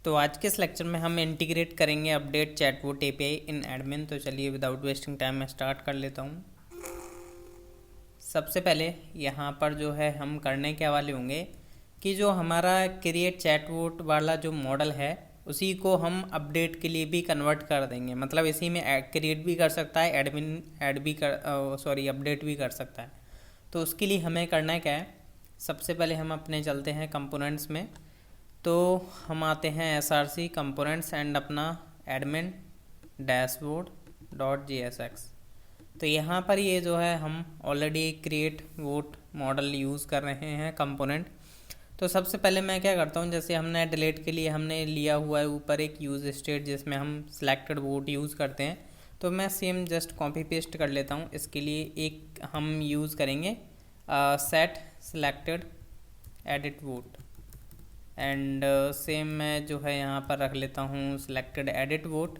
तो आज के इस लेक्चर में हम इंटीग्रेट करेंगे अपडेट चैटबॉट एपीआई इन एडमिन। तो चलिए विदाउट वेस्टिंग टाइम मैं स्टार्ट कर लेता हूँ। सबसे पहले यहाँ पर जो है हम करने क्या वाले होंगे कि जो हमारा क्रिएट चैटबॉट वाला जो मॉडल है उसी को हम अपडेट के लिए भी कन्वर्ट कर देंगे। मतलब इसी में क्रिएट भी कर सकता है, एडमिन ऐड भी कर अपडेट भी कर सकता है। तो उसके लिए हमें करना है क्या है, सबसे पहले हम अपने चलते हैं कंपोनेंट्स में। तो हम आते हैं src कंपोनेंट्स एंड अपना एडमिन डैशबोर्ड डॉट jsx। तो यहाँ पर ये जो है हम already create vote model use कर रहे हैं कंपोनेंट। तो सबसे पहले मैं क्या करता हूँ, जैसे हमने डिलीट के लिए हमने लिया हुआ है ऊपर एक यूज़ स्टेट जिसमें हम सिलेक्टेड वोट यूज़ करते हैं। तो मैं सेम जस्ट कॉपी पेस्ट कर लेता हूँ। इसके लिए एक हम यूज़ करेंगे set selected edit vote and same मैं जो है यहाँ पर रख लेता हूँ सिलेक्टेड एडिट वोट।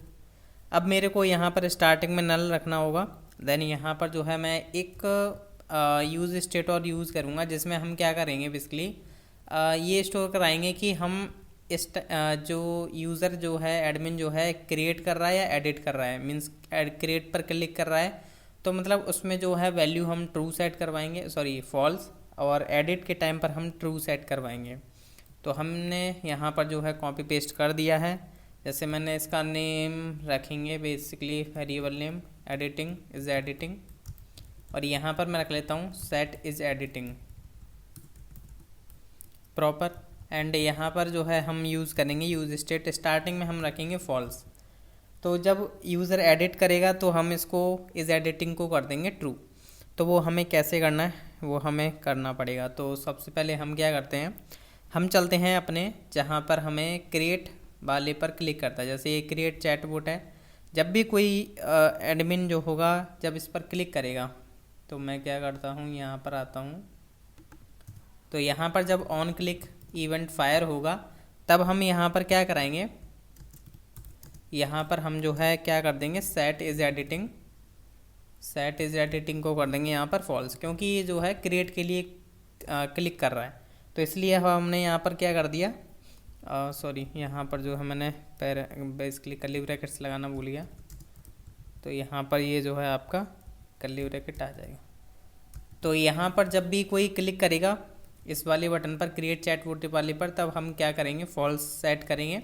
अब मेरे को यहाँ पर स्टार्टिंग में नल रखना होगा। देन यहाँ पर जो है मैं एक यूज़ स्टेट और यूज़ करूँगा जिसमें हम क्या करेंगे, बेसिकली ये स्टोर कराएंगे कि हम इस जो यूज़र जो है एडमिन जो है क्रिएट कर रहा है या एडिट कर रहा है, मीन्स क्रिएट पर क्लिक कर रहा है तो मतलब उसमें जो है वैल्यू हम ट्रू सेट करवाएंगे, फॉल्स, और एडिट के टाइम पर हम ट्रू सेट करवाएंगे। तो हमने यहाँ पर जो है कॉपी पेस्ट कर दिया है। जैसे मैंने इसका नेम रखेंगे basically variable name editing is editing, और यहाँ पर मैं रख लेता हूँ set is editing proper. And यहाँ पर जो है हम यूज़ करेंगे यूज़ स्टेट, स्टार्टिंग में हम रखेंगे फॉल्स। तो जब यूज़र एडिट करेगा तो हम इसको इज़ एडिटिंग को कर देंगे ट्रू। तो वो हमें कैसे करना है वो हमें करना पड़ेगा। तो सबसे पहले हम क्या करते हैं, हम चलते हैं अपने जहाँ पर हमें क्रिएट वाले पर क्लिक करता है। जैसे ये क्रिएट चैटबॉट है, जब भी कोई एडमिन जो होगा जब इस पर क्लिक करेगा तो मैं क्या करता हूँ, यहाँ पर आता हूँ। तो यहाँ पर जब ऑन क्लिक इवेंट फायर होगा तब हम यहाँ पर क्या कराएंगे, यहाँ पर हम जो है क्या कर देंगे सेट इज़ एडिटिंग को कर देंगे यहाँ पर फॉल्स, क्योंकि ये जो है क्रिएट के लिए क्लिक कर रहा है। तो इसलिए हमने यहाँ पर क्या कर दिया, यहाँ पर जो है मैंने बेसिकली कर्ली ब्रैकेट्स लगाना भूल गया। तो यहाँ पर ये जो है आपका कर्ली ब्रैकेट आ जाएगा। तो यहाँ पर जब भी कोई क्लिक करेगा इस वाले बटन पर क्रिएट चैटबॉट वाले पर तब हम क्या करेंगे फॉल्स सेट करेंगे,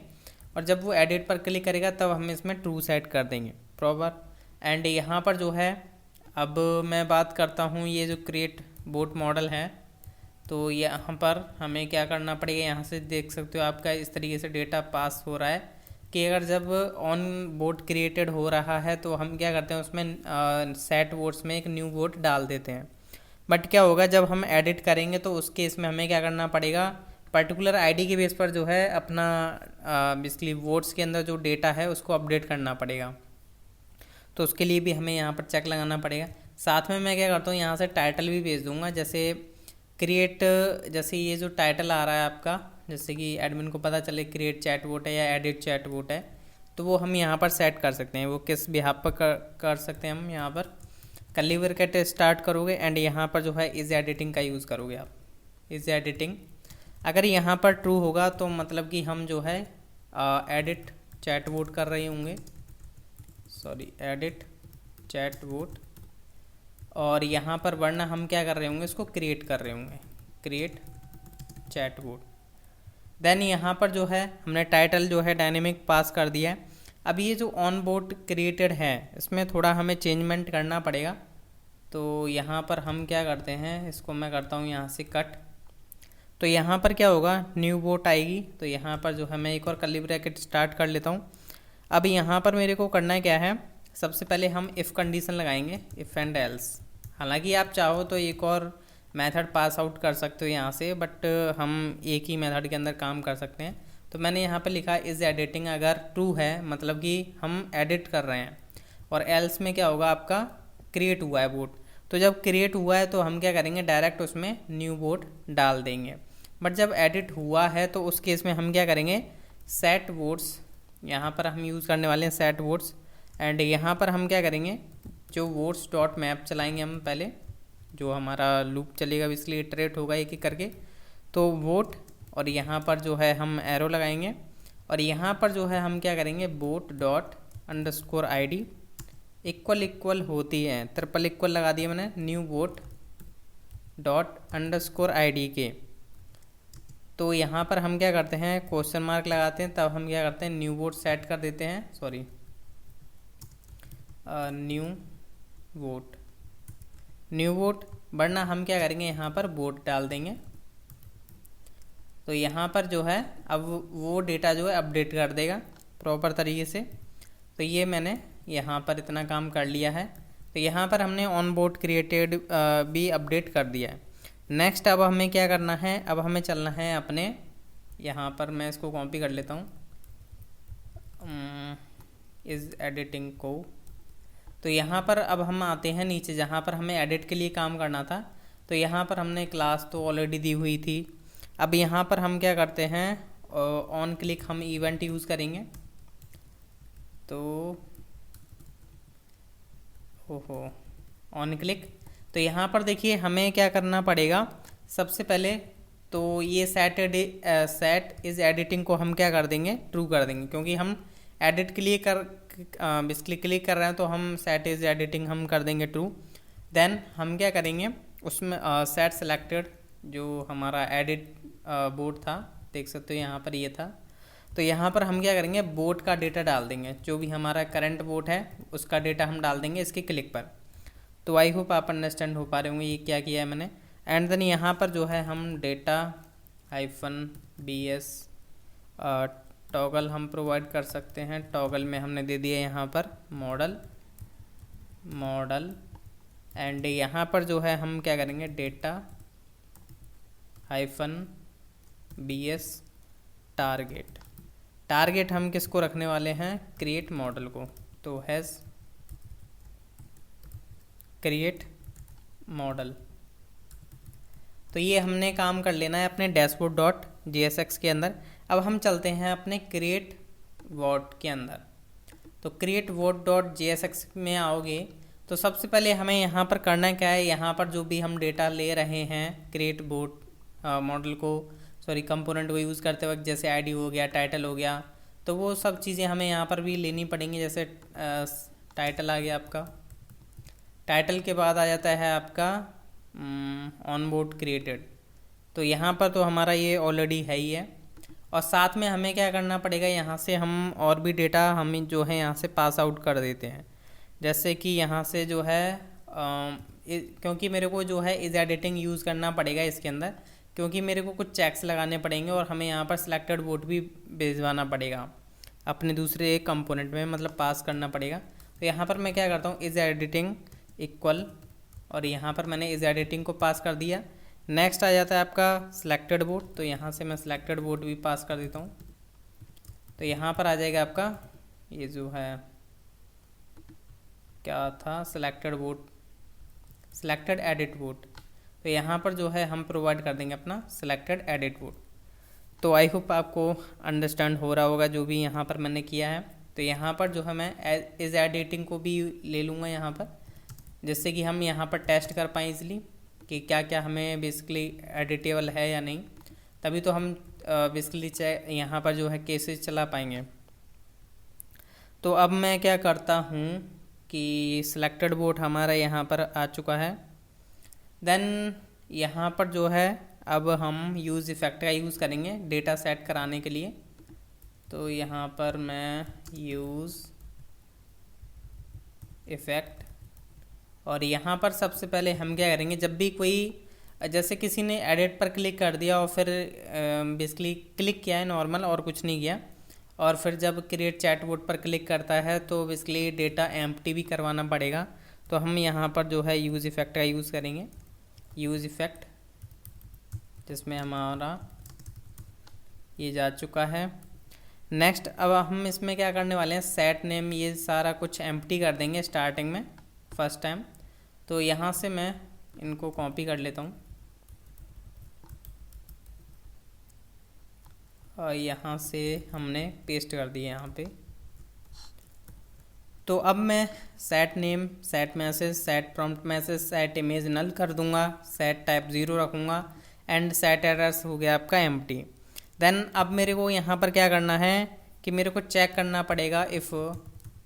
और जब वो एडिट पर क्लिक करेगा तब हम इसमें ट्रू सेट कर देंगे प्रॉपर। एंड यहाँ पर जो है अब मैं बात करता हूँ ये जो क्रिएट बोट मॉडल है, तो यहाँ पर हमें क्या करना पड़ेगा, यहाँ से देख सकते हो आपका इस तरीके से डेटा पास हो रहा है कि अगर जब ऑन बोट क्रिएटेड हो रहा है तो हम क्या करते हैं उसमें सेट वोट्स में एक न्यू वोट डाल देते हैं। बट क्या होगा जब हम एडिट करेंगे तो उस केस में हमें क्या करना पड़ेगा, पर्टिकुलर आईडी के बेस पर जो है अपना बेसिकली वोट्स के अंदर जो डेटा है उसको अपडेट करना पड़ेगा। तो उसके लिए भी हमें यहाँ पर चेक लगाना पड़ेगा। साथ में मैं क्या करता हूँ यहाँ से टाइटल भी भेज दूँगा। जैसे क्रिएट, जैसे ये जो टाइटल आ रहा है आपका, जैसे कि एडमिन को पता चले क्रिएट चैटबॉट है या एडिट चैटबॉट है, तो वो हम यहाँ पर सेट कर सकते हैं। वो किस बिहाफ पर कर सकते हैं, हम यहाँ पर कर्ली ब्रैकेट स्टार्ट करोगे एंड यहाँ पर जो है इज़ एडिटिंग का यूज़ करोगे आप, इज़ एडिटिंग। अगर यहाँ पर ट्रू होगा तो मतलब कि हम जो है एडिट चैटबॉट कर रहे होंगे, एडिट चैटबॉट, और यहाँ पर वरना हम क्या कर रहे होंगे, इसको क्रिएट कर रहे होंगे, क्रिएट चैटबॉट। देन यहाँ पर जो है हमने टाइटल जो है डायनेमिक पास कर दिया है। अब ये जो ऑन बोर्ड क्रिएटेड है इसमें थोड़ा हमें चेंजमेंट करना पड़ेगा। तो यहाँ पर हम क्या करते हैं, इसको मैं करता हूँ यहाँ से कट। तो यहाँ पर क्या होगा, न्यू बोट आएगी। तो यहाँ पर जो है मैं एक और कर्ली ब्रैकेट स्टार्ट कर लेता हूँ। अब यहाँ पर मेरे को करना क्या है, सबसे पहले हम इफ़ कंडीशन लगाएंगे, इफ़ एंड एल्स। हालांकि आप चाहो तो एक और मेथड पास आउट कर सकते हो यहाँ से, बट हम एक ही मेथड के अंदर काम कर सकते हैं। तो मैंने यहाँ पर लिखा इज़ एडिटिंग, अगर ट्रू है मतलब कि हम एडिट कर रहे हैं, और एल्स में क्या होगा आपका क्रिएट हुआ है बोट। तो जब क्रिएट हुआ है तो हम क्या करेंगे डायरेक्ट उसमें न्यू बोट डाल देंगे। बट जब एडिट हुआ है तो उस केस में हम क्या करेंगे सेट वोट्स, यहाँ पर हम यूज़ करने वाले हैं सेट वोट्स। एंड यहाँ पर हम क्या करेंगे जो वोट्स डॉट मैप चलाएंगे हम पहले, जो हमारा लूप चलेगा इसलिए इटरेट होगा एक एक करके। तो वोट, और यहाँ पर जो है हम एरो लगाएंगे, और यहाँ पर जो है हम क्या करेंगे, boat dot underscore ID equal होती है, ट्रिपल इक्वल लगा दिया मैंने new boat dot underscore ID के। तो यहाँ पर हम क्या करते हैं, क्वेश्चन मार्क लगाते हैं, तब हम क्या करते हैं न्यू बोट सेट कर देते हैं, सॉरी न्यू बोट, वरना हम क्या करेंगे यहाँ पर बोट डाल देंगे। तो यहाँ पर जो है अब वो डेटा जो है अपडेट कर देगा प्रॉपर तरीके से। तो ये मैंने यहाँ पर इतना काम कर लिया है। तो यहाँ पर हमने ऑन बोर्ड क्रिएटेड भी अपडेट कर दिया है। नेक्स्ट अब हमें क्या करना है, अब हमें चलना है अपने, यहाँ पर मैं इसको कॉपी कर लेता हूँ इस एडिटिंग को। तो यहाँ पर अब हम आते हैं नीचे जहाँ पर हमें एडिट के लिए काम करना था। तो यहाँ पर हमने क्लास तो ऑलरेडी दी हुई थी। अब यहाँ पर हम क्या करते हैं, ऑन क्लिक हम इवेंट यूज़ करेंगे। तो ओहो ऑन क्लिक, तो यहाँ पर देखिए हमें क्या करना पड़ेगा। सबसे पहले तो ये सेट इज़ एडिटिंग को हम क्या कर देंगे, ट्रू कर देंगे, क्योंकि हम एडिट के लिए बेसिकली क्लिक कर रहे हैं, तो हम सेट इज़ एडिटिंग हम कर देंगे ट्रू। देन हम क्या करेंगे, उसमें सेट सेलेक्टेड जो हमारा एडिट बोर्ड था, देख सकते हो यहाँ पर ये था। तो यहाँ पर हम क्या करेंगे, बोर्ड का डेटा डाल देंगे, जो भी हमारा करंट बोर्ड है उसका डेटा हम डाल देंगे इसके क्लिक पर। तो आई होप आप अंडरस्टैंड हो पा रहे होंगे ये क्या किया है मैंने। एंड देन यहाँ पर जो है हम डेटा -bs टॉगल हम प्रोवाइड कर सकते हैं। टॉगल में हमने दे दिया यहाँ पर मॉडल एंड यहाँ पर जो है हम क्या करेंगे, डेटा -bs टारगेट हम किसको रखने वाले हैं, क्रिएट मॉडल को। तो हैज़ क्रिएट मॉडल। तो ये हमने काम कर लेना है अपने dashboard.jsx के अंदर। अब हम चलते हैं अपने क्रिएट वॉट के अंदर। तो क्रिएट वॉट.jsx में आओगे तो सबसे पहले हमें यहाँ पर करना क्या है, यहाँ पर जो भी हम डेटा ले रहे हैं क्रिएट वॉट मॉडल को, सॉरी कंपोनेंट को यूज़ करते वक्त, जैसे आईडी हो गया, टाइटल हो गया, तो वो सब चीज़ें हमें यहाँ पर भी लेनी पड़ेंगी। जैसे टाइटल आ गया आपका, टाइटल के बाद आ जाता है आपका ऑन बोर्ड क्रिएटेड। तो यहाँ पर तो हमारा ये ऑलरेडी है ही है। और साथ में हमें क्या करना पड़ेगा, यहाँ से हम और भी डेटा हम जो है यहाँ से पास आउट कर देते हैं। जैसे कि यहाँ से जो है क्योंकि मेरे को जो है इज एडिटिंग यूज़ करना पड़ेगा इसके अंदर, क्योंकि मेरे को कुछ चेक्स लगाने पड़ेंगे और हमें यहाँ पर सिलेक्टेड वोट भी भिजवाना पड़ेगा अपने दूसरे कंपोनेंट में, मतलब पास करना पड़ेगा। तो यहाँ पर मैं क्या करता हूँ, इज एडिटिंग इक्वल, और यहाँ पर मैंने इज एडिटिंग को पास कर दिया। नेक्स्ट आ जाता है आपका सिलेक्टेड वोट, तो यहाँ से मैं सिलेक्टेड वोट भी पास कर देता हूँ। तो यहाँ पर आ जाएगा आपका ये जो है क्या था, selected vote, selected edit vote. तो यहाँ पर जो है हम प्रोवाइड कर देंगे अपना सिलेक्टेड एडिट वोट। तो आई होप आपको अंडरस्टैंड हो रहा होगा जो भी यहाँ पर मैंने किया है। तो यहाँ पर जो है मैं इज एडिटिंग को भी ले लूँगा यहाँ पर, जिससे कि हम यहाँ पर टेस्ट कर पाएँ इजली कि क्या क्या हमें बेसिकली एडिटेबल है या नहीं, तभी तो हम बेसिकली यहाँ पर जो है केसेस चला पाएंगे। तो अब मैं क्या करता हूँ कि सिलेक्टेड वोट हमारा यहाँ पर आ चुका है। देन यहाँ पर जो है अब हम यूज़ इफ़ेक्ट का यूज़ करेंगे डेटा सेट कराने के लिए। तो यहाँ पर मैं यूज़ इफ़ेक्ट, और यहाँ पर सबसे पहले हम क्या करेंगे, जब भी कोई जैसे किसी ने एडिट पर क्लिक कर दिया और फिर बेसिकली क्लिक किया है नॉर्मल और कुछ नहीं किया, और फिर जब क्रिएट चैट बोर्ड पर क्लिक करता है तो बेसिकली डेटा एम्प्टी भी करवाना पड़ेगा। तो हम यहाँ पर जो है यूज़ इफ़ेक्ट का यूज़ करेंगे, यूज़ इफ़ेक्ट, जिसमें हमारा ये जा चुका है। नेक्स्ट अब हम इसमें क्या करने वाले हैं, सेट नेम, ये सारा कुछ एम्प्टी कर देंगे स्टार्टिंग में फर्स्ट टाइम। तो यहाँ से मैं इनको कॉपी कर लेता हूँ और यहाँ से हमने पेस्ट कर दिए यहाँ पे। तो अब मैं set name, set message, set prompt message, set image null कर दूंगा, सेट टाइप 0 रखूँगा एंड सेट एड्रेस हो गया आपका एम्प्टी। देन अब मेरे को यहाँ पर क्या करना है, कि मेरे को चेक करना पड़ेगा इफ़,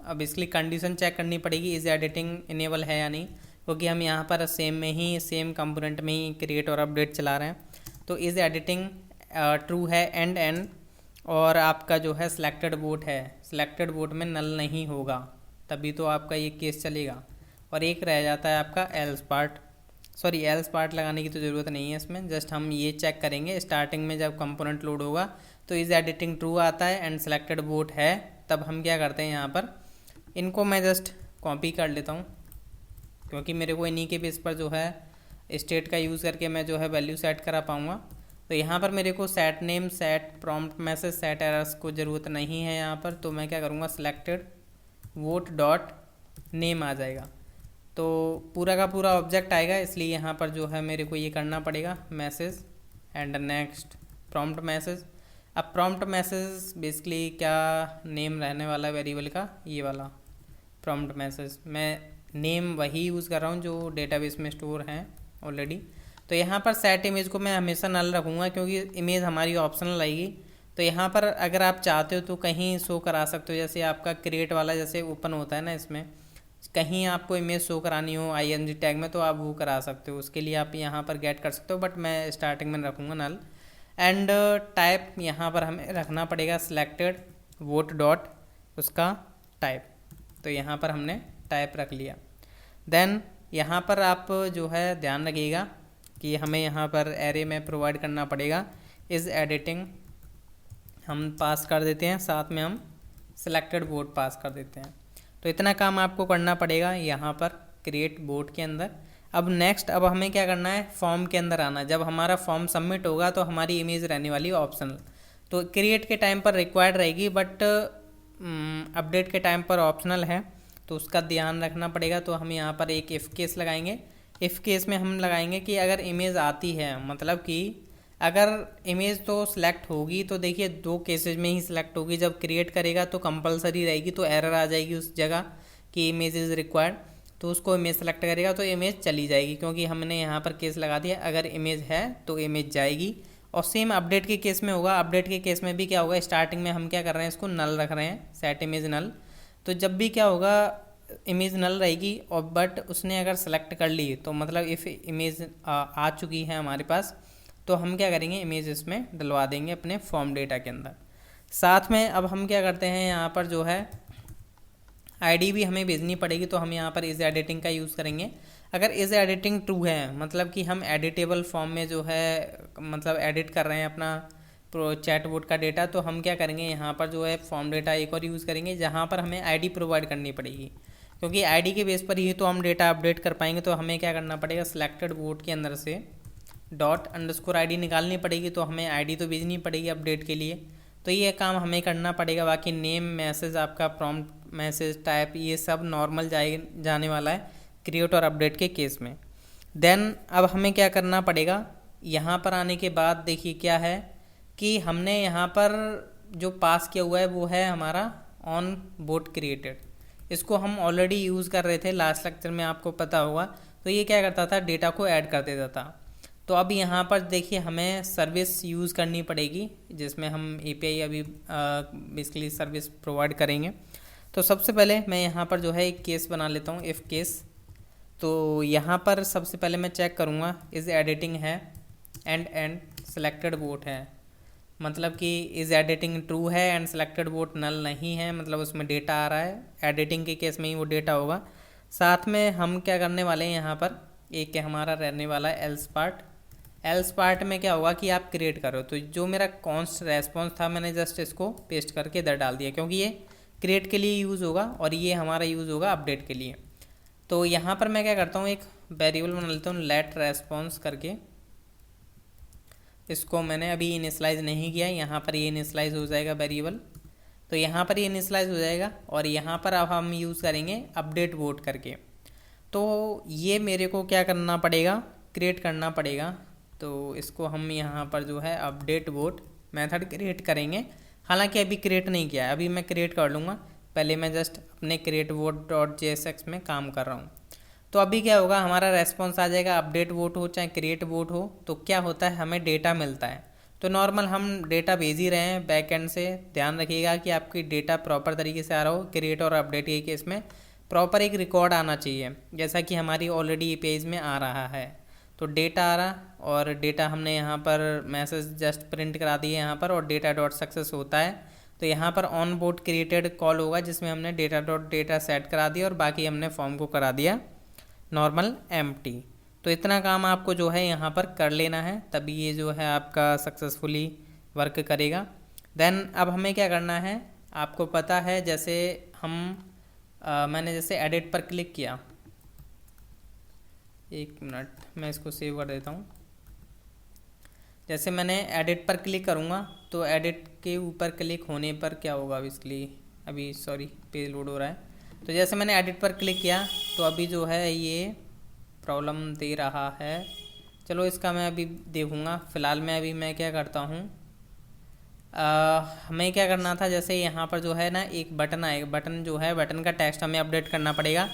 अब इसलिए कंडीशन चेक करनी पड़ेगी इज़ एडिटिंग इनेबल है या नहीं, क्योंकि हम यहाँ पर सेम में ही सेम कंपोनेंट में ही क्रिएट और अपडेट चला रहे हैं। तो इज़ एडिटिंग ट्रू है एंड एंड, और आपका जो है सिलेक्टेड बोट है, सिलेक्टेड बोट में नल नहीं होगा, तभी तो आपका ये केस चलेगा। और एक रह जाता है आपका else part, sorry else part लगाने की तो ज़रूरत नहीं है इसमें, जस्ट हम ये चेक करेंगे स्टार्टिंग में जब कंपोनेंट लोड होगा तो इज़ एडिटिंग ट्रू आता है एंड सिलेक्टेड बोट है, तब हम क्या करते हैं यहाँ पर इनको मैं जस्ट कॉपी कर लेता हूँ, क्योंकि मेरे को इन्हीं के बेस पर जो है स्टेट का यूज़ करके मैं जो है वैल्यू सेट करा पाऊँगा। तो यहाँ पर मेरे को set name, set prompt message, set errors को ज़रूरत नहीं है यहाँ पर, तो मैं क्या करूँगा सिलेक्टेड वोट डॉट नेम आ जाएगा, तो पूरा का पूरा ऑब्जेक्ट आएगा। इसलिए यहाँ पर जो है मेरे को ये करना पड़ेगा message and next prompt message. अब प्रॉम्प्ट मैसेज बेसिकली क्या नेम रहने वाला है वेरिएबल का, ये वाला प्रॉम्प्ट मैसेज, मैं नेम वही यूज़ कर रहा हूँ जो डेटाबेस में स्टोर हैं ऑलरेडी। तो यहाँ पर सेट इमेज को मैं हमेशा नल रखूँगा, क्योंकि इमेज हमारी ऑप्शनल आएगी। तो यहाँ पर अगर आप चाहते हो तो कहीं शो करा सकते हो, जैसे आपका क्रिएट वाला जैसे ओपन होता है ना, इसमें कहीं आपको इमेज शो करानी हो ING टैग में तो आप वो करा सकते हो, उसके लिए आप यहाँ पर गेट कर सकते हो, बट मैं स्टार्टिंग में रखूँगा नल। एंड टाइप यहाँ पर हमें रखना पड़ेगा सिलेक्टेड वोट डॉट उसका टाइप, तो यहाँ पर हमने टाइप रख लिया। देन यहाँ पर आप जो है ध्यान रखिएगा कि हमें यहाँ पर एरे में प्रोवाइड करना पड़ेगा इज़ एडिटिंग, हम पास कर देते हैं, साथ में हम सिलेक्टेड बोर्ड पास कर देते हैं। तो इतना काम आपको करना पड़ेगा यहाँ पर क्रिएट बोर्ड के अंदर। अब नेक्स्ट, अब हमें क्या करना है, फॉर्म के अंदर आना। जब हमारा फॉर्म सबमिट होगा तो हमारी इमेज रहने वाली ऑप्शनल, तो क्रिएट के टाइम पर रिक्वायर्ड रहेगी, बट अपडेट के टाइम पर ऑप्शनल है, तो उसका ध्यान रखना पड़ेगा। तो हम यहाँ पर एक इफ़ केस लगाएंगे। इफ़ केस में हम लगाएंगे कि अगर इमेज आती है, मतलब कि अगर इमेज तो सिलेक्ट होगी, तो देखिए दो केसेज में ही सिलेक्ट होगी। जब क्रिएट करेगा तो कंपलसरी रहेगी, तो एरर आ जाएगी उस जगह कि इमेज इज़ रिक्वायर्ड, तो उसको इमेज सेलेक्ट करेगा तो इमेज चली जाएगी, क्योंकि हमने यहाँ पर केस लगा दिया अगर इमेज है तो इमेज जाएगी। और सेम अपडेट के केस में होगा। अपडेट के केस में भी क्या होगा, स्टार्टिंग में हम क्या कर रहे हैं, इसको नल रख रहे हैं, सेट इमेज नल। तो जब भी क्या होगा, इमेज नल रहेगी, और बट उसने अगर सेलेक्ट कर ली तो मतलब इफ़ इमेज आ चुकी है हमारे पास, तो हम क्या करेंगे, इमेज इसमें डलवा देंगे अपने फॉर्म डेटा के अंदर। साथ में अब हम क्या करते हैं, यहाँ पर जो है आईडी भी हमें भेजनी पड़ेगी, तो हम यहाँ पर इज़ एडिटिंग का यूज़ करेंगे। अगर इज़ एडिटिंग ट्रू है, मतलब कि हम एडिटेबल फॉर्म में जो है मतलब एडिट कर रहे हैं अपना प्रो चैटबॉट का डेटा, तो हम क्या करेंगे, यहाँ पर जो है फॉर्म डेटा एक और यूज़ करेंगे, जहाँ पर हमें आईडी प्रोवाइड करनी पड़ेगी, क्योंकि आईडी के बेस पर ही तो हम डेटा अपडेट कर पाएंगे। तो हमें क्या करना पड़ेगा, सिलेक्टेड बोर्ड के अंदर से डॉट अंडरस्कोर आईडी निकालनी पड़ेगी, तो हमें आईडी तो भेजनी पड़ेगी अपडेट के लिए, तो ये काम हमें करना पड़ेगा। बाकी नेम, मैसेज, आपका प्रॉम्प्ट मैसेज, टाइप, ये सब नॉर्मल जाने वाला है क्रिएट और अपडेट के केस में। देन अब हमें क्या करना पड़ेगा, यहाँ पर आने के बाद देखिए क्या है कि हमने यहाँ पर जो पास किया हुआ है वो है हमारा ऑन बोट क्रिएटेड। इसको हम ऑलरेडी यूज़ कर रहे थे लास्ट लेक्चर में, आपको पता होगा। तो ये क्या करता था, डेटा को ऐड कर देता था। तो अब यहाँ पर देखिए हमें सर्विस यूज़ करनी पड़ेगी, जिसमें हम API अभी बेसिकली सर्विस प्रोवाइड करेंगे। तो सबसे पहले मैं यहाँ पर जो है एक केस बना लेता हूँ, इफ़ केस। तो यहाँ पर सबसे पहले मैं चेक करूँगा इज़ एडिटिंग है एंड सेलेक्टेड बोट है, मतलब कि इज़ एडिटिंग ट्रू है एंड सेलेक्टेड बोट नल नहीं है, मतलब उसमें डेटा आ रहा है। एडिटिंग के केस में ही वो डेटा होगा। साथ में हम क्या करने वाले हैं, यहाँ पर एक हमारा रहने वाला है एल्स पार्ट। एल्स पार्ट में क्या होगा कि आप क्रिएट करो, तो जो मेरा कॉन्स्ट रेस्पॉन्स था मैंने जस्ट इसको पेस्ट करके इधर डाल दिया, क्योंकि ये क्रिएट के लिए यूज़ होगा और ये हमारा यूज़ होगा अपडेट के लिए। तो यहाँ पर मैं क्या करता हूँ, एक वेरिएबल बना लेता हूँ लेट रेस्पॉन्स करके। इसको मैंने अभी इनिशलाइज नहीं किया, यहाँ पर ये इनिशलाइज हो जाएगा वेरिएबल। तो यहाँ पर ये इनिशलाइज हो जाएगा, और यहाँ पर अब हम यूज़ करेंगे अपडेट बोट करके। तो ये मेरे को क्या करना पड़ेगा, क्रिएट करना पड़ेगा। तो इसको हम यहाँ पर जो है अपडेट बोट मेथड क्रिएट करेंगे। हालांकि अभी क्रिएट नहीं किया है, अभी मैं क्रिएट कर लूँगा। पहले मैं जस्ट अपने क्रिएट बोट डॉट JSX में काम कर रहा हूँ। तो अभी क्या होगा, हमारा रेस्पॉन्स आ जाएगा, अपडेट बोट हो चाहे क्रिएट बोट हो। तो क्या होता है, हमें डेटा मिलता है। तो नॉर्मल हम डेटा भेज ही रहे हैं बैक एंड से। ध्यान रखिएगा कि आपकी डेटा प्रॉपर तरीके से आ रहा हो। क्रिएट और अपडेट के केस में प्रॉपर एक रिकॉर्ड आना चाहिए, जैसा कि हमारी ऑलरेडी पेज में आ रहा है। तो डेटा आ रहा और डेटा हमने यहाँ पर मैसेज जस्ट प्रिंट करा दिए यहाँ पर, और डेटा डॉट सक्सेस होता है। तो यहाँ पर ऑन बोर्ड क्रिएटेड कॉल होगा जिसमें हमने डेटा डॉट डेटा सेट करा दिया और बाकी हमने फॉर्म को करा दिया नॉर्मल एम्प्टी। तो इतना काम आपको जो है यहाँ पर कर लेना है, तभी ये जो है आपका सक्सेसफुली वर्क करेगा। देन अब हमें क्या करना है, आपको पता है जैसे मैंने जैसे एडिट पर क्लिक किया, एक मिनट मैं इसको सेव कर देता हूँ। जैसे मैंने एडिट पर क्लिक करूँगा तो एडिट के ऊपर क्लिक होने पर क्या होगा, अभी सॉरी पेज लोड हो रहा है। तो जैसे मैंने एडिट पर क्लिक किया तो अभी जो है ये प्रॉब्लम दे रहा है। चलो इसका मैं अभी देखूँगा। फ़िलहाल मैं क्या करता हूँ, हमें क्या करना था, जैसे यहाँ पर जो है ना एक बटन आएगा, बटन जो है बटन का टेक्स्ट हमें अपडेट करना पड़ेगा।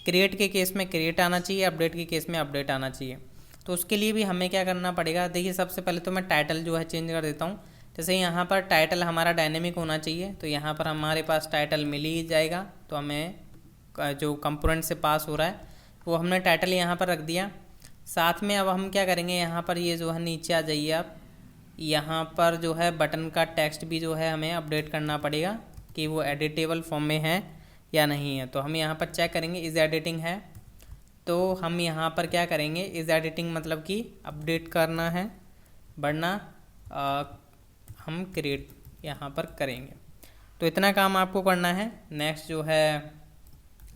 क्रिएट के केस में क्रिएट आना चाहिए, अपडेट के केस में अपडेट आना चाहिए। तो उसके लिए भी हमें क्या करना पड़ेगा, देखिए सबसे पहले तो मैं टाइटल जो है चेंज कर देता हूँ। जैसे यहाँ पर टाइटल हमारा डायनेमिक होना चाहिए, तो यहाँ पर हमारे पास टाइटल मिल ही जाएगा। तो हमें जो कंपोनेंट से पास हो रहा है वो हमने टाइटल यहाँ पर रख दिया। साथ में अब हम क्या करेंगे, यहाँ पर ये जो है नीचे आ जाइए आप, यहाँ पर जो है बटन का टेक्स्ट भी जो है हमें अपडेट करना पड़ेगा कि वो एडिटेबल फॉर्म में है या नहीं है। तो हम यहाँ पर चेक करेंगे इज़ एडिटिंग है, तो हम यहाँ पर क्या करेंगे, इज़ एडिटिंग मतलब कि अपडेट करना है, वरना हम क्रिएट यहाँ पर करेंगे। तो इतना काम आपको करना है। नेक्स्ट जो है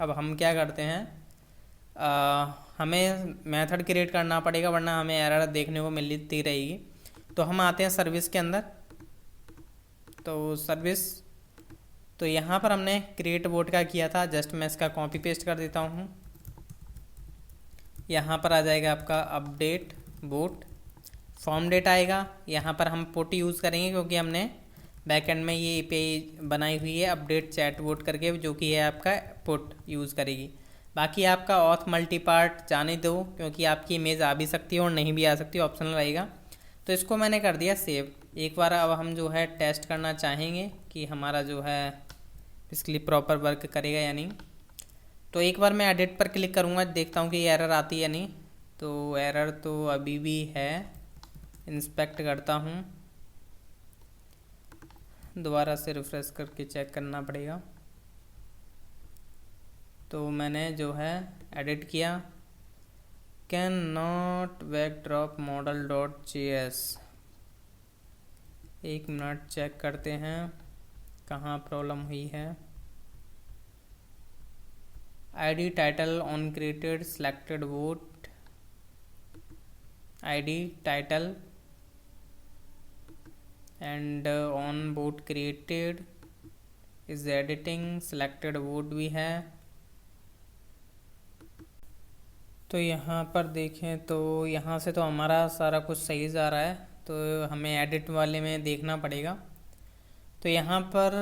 अब हम क्या करते हैं, हमें मेथड क्रिएट करना पड़ेगा, वरना हमें एरर देखने को मिलती रहेगी। तो हम आते हैं सर्विस के अंदर। तो सर्विस, तो यहाँ पर हमने क्रिएट बोट का किया था, जस्ट मैं इसका कॉपी पेस्ट कर देता हूँ। यहाँ पर आ जाएगा आपका अपडेट बोट, फॉर्म डेट आएगा। यहाँ पर हम पुट यूज़ करेंगे क्योंकि हमने बैकएंड में ये API बनाई हुई है अपडेट चैट बोट करके, जो कि है आपका पुट यूज़ करेगी। बाकी आपका ऑथ मल्टीपार्ट जाने दो, क्योंकि आपकी इमेज आ भी सकती है और नहीं भी आ सकती, ऑप्शनल रहेगा। तो इसको मैंने कर दिया सेव। एक बार अब हम जो है टेस्ट करना चाहेंगे कि हमारा जो है इसके लिए प्रॉपर वर्क करेगा या नहीं। तो एक बार मैं एडिट पर क्लिक करूँगा, देखता हूँ कि ये एरर आती है या नहीं। तो एरर तो अभी भी है, इंस्पेक्ट करता हूँ, दोबारा से रिफ्रेश करके चेक करना पड़ेगा। तो मैंने जो है एडिट किया, can not backdrop model dot JS। एक मिनट चेक करते हैं कहाँ प्रॉब्लम हुई है। ID title on created selected vote, ID title and on boat created is editing, selected vote भी है। तो यहाँ पर देखें तो यहाँ से तो हमारा सारा कुछ सही जा रहा है, तो हमें एडिट वाले में देखना पड़ेगा। तो यहाँ पर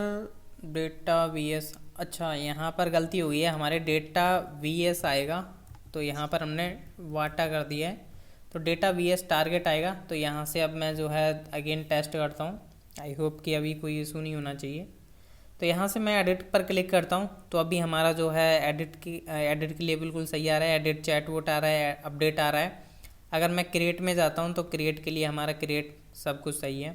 डेटा VS, अच्छा यहाँ पर गलती हो गई है, हमारे डेटा VS आएगा, तो यहाँ पर हमने वाटा कर दिया है, तो डेटा VS टारगेट आएगा। तो यहाँ से अब मैं जो है अगेन टेस्ट करता हूँ, आई होप कि अभी कोई इशू नहीं होना चाहिए। तो यहाँ से मैं एडिट पर क्लिक करता हूँ, तो अभी हमारा जो है एडिट के लिए बिल्कुल सही आ रहा है, एडिट चैट वोट आ रहा है, अपडेट आ रहा है। अगर मैं क्रिएट में जाता हूँ तो क्रिएट के लिए हमारा क्रिएट सब कुछ सही है।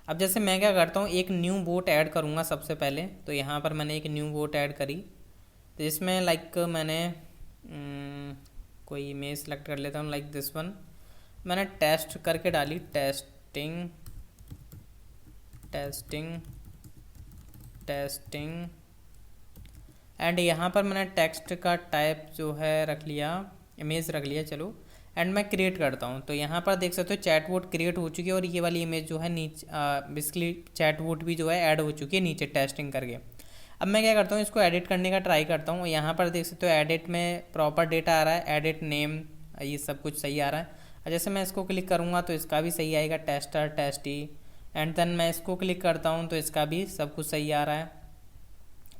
अब जैसे मैं क्या करता हूँ, एक न्यू बोट ऐड करूँगा सबसे पहले। तो यहाँ पर मैंने एक न्यू बोट ऐड करी, तो इसमें लाइक मैंने कोई इमेज सेलेक्ट कर लेता हूँ, लाइक दिस वन। मैंने टेस्ट करके डाली, टेस्टिंग एंड यहाँ पर मैंने टेक्स्ट का टाइप जो है रख लिया, इमेज रख लिया, चलो। एंड मैं क्रिएट करता हूँ, तो यहाँ पर देख सकते हो चैट बोट क्रिएट हो चुकी है, और ये वाली इमेज जो है नीचे बेसिकली चैट बोट भी जो है ऐड हो चुकी है नीचे टेस्टिंग करके। अब मैं क्या करता हूँ, इसको एडिट करने का ट्राई करता हूँ। यहाँ पर देख सकते हो एडिट में प्रॉपर डेटा आ रहा है, एडिट नेम, ये सब कुछ सही आ रहा है। जैसे मैं इसको क्लिक करूँगा तो इसका भी सही आएगा, टेस्टर टेस्टी। एंड देन मैं इसको क्लिक करता हूँ तो इसका भी सब कुछ सही आ रहा है,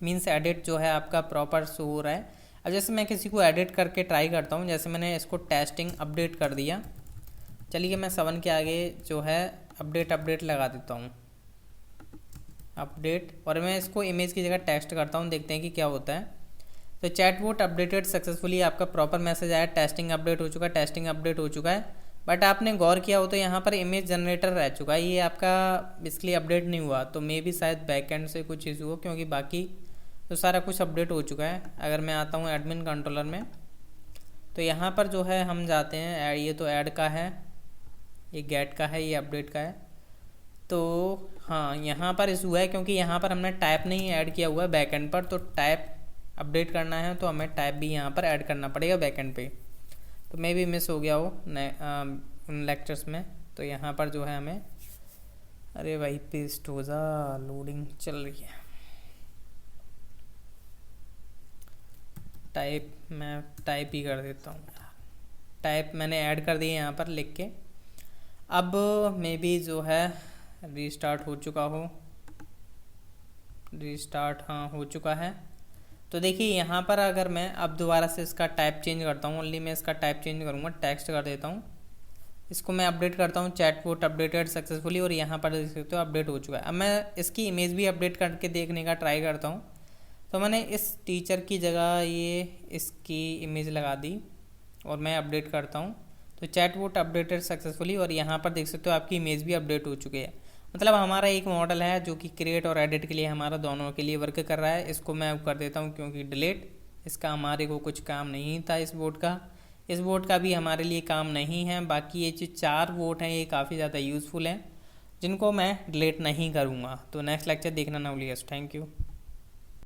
मीन्स एडिट जो है आपका प्रॉपर शो हो रहा है। अब जैसे मैं किसी को एडिट करके ट्राई करता हूँ, जैसे मैंने इसको टेस्टिंग अपडेट कर दिया। चलिए मैं 7 के आगे जो है अपडेट लगा देता हूँ, अपडेट, और मैं इसको इमेज की जगह टेक्स्ट करता हूँ, देखते हैं कि क्या होता है। तो चैटबॉट अपडेटेड सक्सेसफुली, आपका प्रॉपर मैसेज आया, टेस्टिंग अपडेट हो चुका है, टेस्टिंग अपडेट हो चुका है। बट आपने गौर किया हो तो यहाँ पर इमेज जनरेटर रह चुका है, ये आपका इसलिए अपडेट नहीं हुआ। तो मे भी शायद बैकएंड से कुछ इशू हो, क्योंकि बाकी तो सारा कुछ अपडेट हो चुका है। अगर मैं आता हूँ एडमिन कंट्रोलर में, तो यहाँ पर जो है हम जाते हैं, ये तो ऐड का है, ये गेट का है, ये अपडेट का है। तो हाँ, यहाँ पर इशू है क्योंकि यहाँ पर हमने टाइप नहीं ऐड किया हुआ है बैकएंड पर। तो टाइप अपडेट करना है तो हमें टाइप भी यहाँ पर ऐड करना पड़ेगा बैकएंड पे। तो मे भी मिस हो गया हो उन लेक्चर्स में। तो यहाँ पर जो है हमें, अरे भाई पेस्ट हो जा, लोडिंग चल रही है। टाइप, मैं टाइप ही कर देता हूँ, टाइप मैंने ऐड कर दिया यहाँ पर लिख के। अब मे बी जो है रीस्टार्ट हो चुका हो, रीस्टार्ट हाँ हो चुका है। तो देखिए यहाँ पर अगर मैं अब दोबारा से इसका टाइप चेंज करता हूँ, ओनली मैं इसका टाइप चेंज करूँगा, टेक्स्ट कर देता हूँ, इसको मैं अपडेट करता हूँ, चैटबॉट अपडेटेड सक्सेसफुली, और यहाँ पर देख सकते हो अपडेट हो चुका है। अब मैं इसकी इमेज भी अपडेट करके देखने का ट्राई करता हूँ। तो मैंने इस टीचर की जगह ये इसकी इमेज लगा दी और मैं अपडेट करता हूँ। तो चैटबॉट अपडेटेड सक्सेसफुली, और यहाँ पर देख सकते हो आपकी इमेज भी अपडेट हो चुकी है। मतलब हमारा एक मॉडल है जो कि क्रिएट और एडिट के लिए हमारा दोनों के लिए वर्क कर रहा है। इसको मैं अब कर देता हूँ क्योंकि डिलीट, इसका हमारे को कुछ काम नहीं था इस बोर्ड का, इस बोर्ड का भी हमारे लिए काम नहीं है। बाकी ये जो 4 बोर्ड हैं ये काफ़ी ज़्यादा यूज़फुल हैं, जिनको मैं डिलीट नहीं करूँगा। तो नेक्स्ट लेक्चर देखना ना भूलिएगा। Thank you.